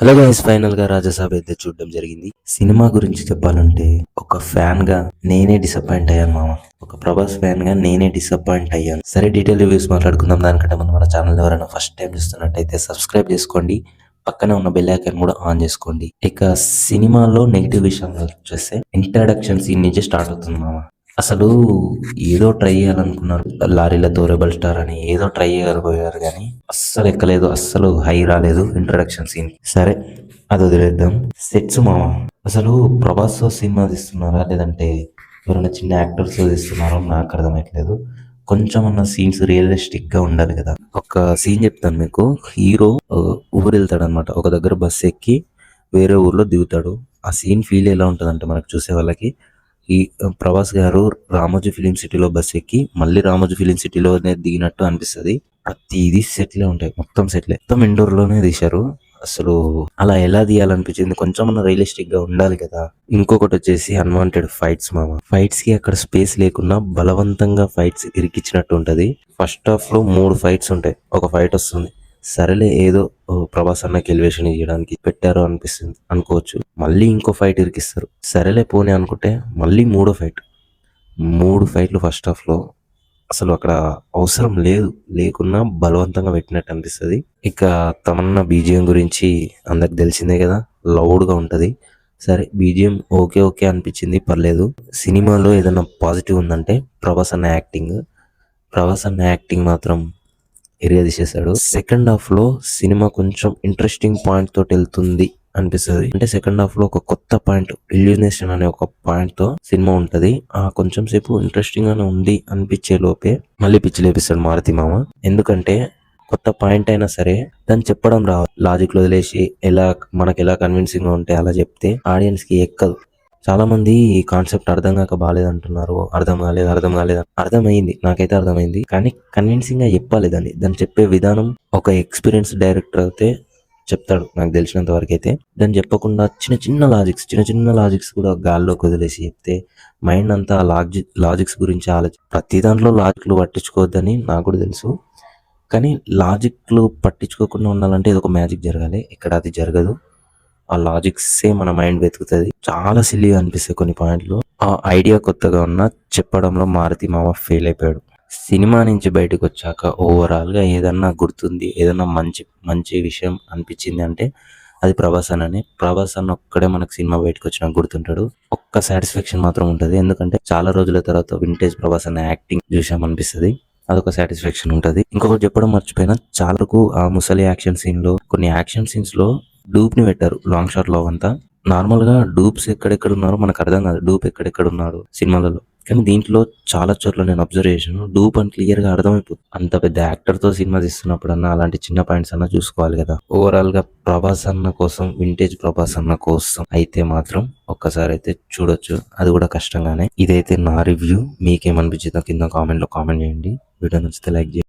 Hello guys, final గా రాజాసాబ్ అయితే చూడడం జరిగింది. సినిమా గురించి చెప్పాలంటే ఒక ఫ్యాన్ గా నేనే డిసప్పాయింట్ అయ్యాను మామ. ఒక ప్రభాస్ ఫ్యాన్ గా నేనే డిసప్పాయింట్ అయ్యాను. సరే, డీటెయిల్ రివ్యూస్ మాట్లాడుకుందాం. దానికంటే ముందు మన ఛానల్ ఎవరైనా ఫస్ట్ టైం చూస్తున్నట్టయితే సబ్స్క్రైబ్ చేసుకోండి. పక్కనే ఉన్న బెల్ ఐకాన్ కూడా ఆన్ చేసుకోండి. ఇక సినిమాలో నెగిటివ్ విషయంలో వచ్చేస్తే ఇంట్రడక్షన్ సీన్ నుంచి స్టార్ట్ అవుతుంది మామ. అసలు ఏదో ట్రై చేయాలనుకున్నారు, లారీలతో రెబల్ స్టార్ అని ఏదో ట్రై చేయకపోయారు కానీ అస్సలు ఎక్కలేదు, అస్సలు హై రాలేదు ఇంట్రడక్షన్ సీన్. సరే, అది వదిలేద్దాం. సెట్స్ మామ, అసలు ప్రభాస్ సినిమా తీస్తున్నారా లేదంటే ఎవరైనా చిన్న యాక్టర్స్ తీస్తున్నారో నాకు అర్థమవుతలేదు. కొంచెం అన్న సీన్స్ రియలిస్టిక్ గా ఉండాలి కదా. ఒక సీన్ చెప్తాను మీకు. హీరో ఊరు వెళ్తాడు అనమాట. ఒక దగ్గర బస్సు ఎక్కి వేరే ఊర్లో దిగుతాడు. ఆ సీన్ ఫీల్ ఎలా ఉంటుందంటే మనకు చూసే వాళ్ళకి, ఈ ప్రభాస్ గారు రామోజీ ఫిలిం సిటీలో బస్ ఎక్కి మళ్ళీ రామోజీ ఫిలిం సిటీలోనే దిగినట్టు అనిపిస్తుంది. ప్రతిది సెట్లే ఉంటాయి, మొత్తం సెట్లే, మొత్తం ఇండోర్ లోనే తీశారు. అసలు అలా ఎలా తీయాలనిపించింది, కొంచెం రియలిస్టిక్ గా ఉండాలి కదా. ఇంకొకటి వచ్చేసి అన్వాంటెడ్ ఫైట్స్ మామ. ఫైట్స్ కి అక్కడ స్పేస్ లేకున్నా బలవంతంగా ఫైట్స్ ఇరికిచ్చినట్టు ఉంటది. ఫస్ట్ హాఫ్ లో 3 ఫైట్స్ ఉంటాయి, ఒక ఫైట్ వస్తుంది. సరేలే, ఏదో ప్రభాస్ అన్నకి ఎలివేషన్ ఇవ్వడానికి పెట్టారు అనిపిస్తుంది అనుకోవచ్చు. మళ్ళీ ఇంకో ఫైట్ ఇరికిస్తారు. సరేలే పోనీ అనుకుంటే మళ్ళీ మూడో ఫైట్. 3 ఫైట్లు ఫస్ట్ హాఫ్ లో. అసలు అక్కడ అవసరం లేదు, లేకున్నా బలవంతంగా పెట్టినట్టు అనిపిస్తుంది. ఇక తమన్నా బీజిఎం గురించి అందరికి తెలిసిందే కదా, లౌడ్ గా ఉంటది. సరే, బీజిఎం ఓకే ఓకే అనిపించింది, పర్లేదు. సినిమాలో ఏదైనా పాజిటివ్ ఉందంటే ప్రభాస్ అన్న యాక్టింగ్. ప్రభాస్ అన్న యాక్టింగ్ మాత్రం ఏరియా తీసేశాడు. సెకండ్ హాఫ్ లో సినిమా కొంచెం ఇంట్రెస్టింగ్ పాయింట్ తోటి వెళ్తుంది అనిపిస్తుంది. అంటే సెకండ్ హాఫ్ లో ఒక కొత్త పాయింట్, ఇల్యూమినేషన్ అనే ఒక పాయింట్ తో సినిమా ఉంటది. ఆ కొంచెం సేపు ఇంట్రెస్టింగ్ గానే ఉంది అనిపించే లోపే మళ్ళీ పిచ్చి లేపిస్తాడు మారుతి మామ. ఎందుకంటే కొత్త పాయింట్ అయినా సరే దాన్ని చెప్పడం రావాలి. లాజిక్ లో వదిలేసి మనకి ఎలా కన్విన్సింగ్ గా ఉంటే అలా చెప్తే ఆడియన్స్ కి ఎక్కదు. చాలా మంది ఈ కాన్సెప్ట్ అర్థం కాక బాగాలేదంటున్నారు. అర్థం కాలేదు, అర్థమైంది, నాకైతే అర్థమైంది. కానీ కన్విన్సింగ్ గా చెప్పాలి దాన్ని చెప్పే విధానం ఒక ఎక్స్పీరియన్స్ డైరెక్టర్ అయితే చెప్తాడు, నాకు తెలిసినంత వరకు అయితే. దాన్ని చెప్పకుండా చిన్న చిన్న లాజిక్స్ కూడా గాల్లోకి వదిలేసి చెప్తే మైండ్ అంతా లాజిక్స్ గురించి ప్రతి దాంట్లో లాజిక్లు పట్టించుకోవద్దని నాకు కూడా తెలుసు. కానీ లాజిక్లు పట్టించుకోకుండా ఉండాలంటే ఇది ఒక మ్యాజిక్ జరగాలి. ఇక్కడ అది జరగదు. ఆ లాజిక్సే మన మైండ్ వెతుకుతుంది. చాలా సిల్లీగా అనిపిస్తాయి కొన్ని పాయింట్లు. ఆ ఐడియా కొత్తగా ఉన్నా చెప్పడంలో మారుతి మామ ఫెయిల్ అయిపోయాడు. సినిమా నుంచి బయటకు వచ్చాక ఓవరాల్ గా ఏదన్నా గుర్తుంది, ఏదన్నా మంచి మంచి విషయం అనిపించింది అంటే అది ప్రభాస్ అన్ననే. ప్రభాస్ అన్న ఒక్కడే మనకు సినిమా బయటకు వచ్చినా గుర్తుంటాడు. ఒక్క సాటిస్ఫాక్షన్ మాత్రం ఉంటది, ఎందుకంటే చాలా రోజుల తర్వాత వింటేజ్ ప్రభాస్ అన్న యాక్టింగ్ చూసామనిపిస్తుంది. అదొక సాటిస్ఫాక్షన్ ఉంటది. ఇంకొకటి చెప్పడం మర్చిపోయినా, చాలాకు ఆ ముసలి యాక్షన్ సీన్ లో, కొన్ని యాక్షన్ సీన్స్ లో డూప్ ని పెట్టారు లాంగ్ షాట్ లో. అంతా నార్మల్ గా డూప్స్ ఎక్కడెక్కడ ఉన్నారో మనకు అర్థం కాదు, డూప్ ఎక్కడెక్కడ ఉన్నాడు సినిమాలలో. కానీ దీంట్లో చాలా చోట్ల నేను అబ్జర్వ్ చేశాను, డూప్ అని క్లియర్ గా అర్థమైపోతుంది. అంత పెద్ద యాక్టర్ తో సినిమా తీస్తున్నప్పుడన్నా అలాంటి చిన్న పాయింట్స్ అన్నా చూసుకోవాలి కదా. ఓవరాల్ గా ప్రభాస్ అన్న కోసం, వింటేజ్ ప్రభాస్ అన్న కోసం అయితే మాత్రం ఒక్కసారి అయితే చూడొచ్చు, అది కూడా కష్టంగానే. ఇదైతే నా రివ్యూ. మీకేమనిపించిందో కింద కామెంట్ లో కామెంట్ చేయండి. వీడియో నచ్చితే లైక్ చేయండి.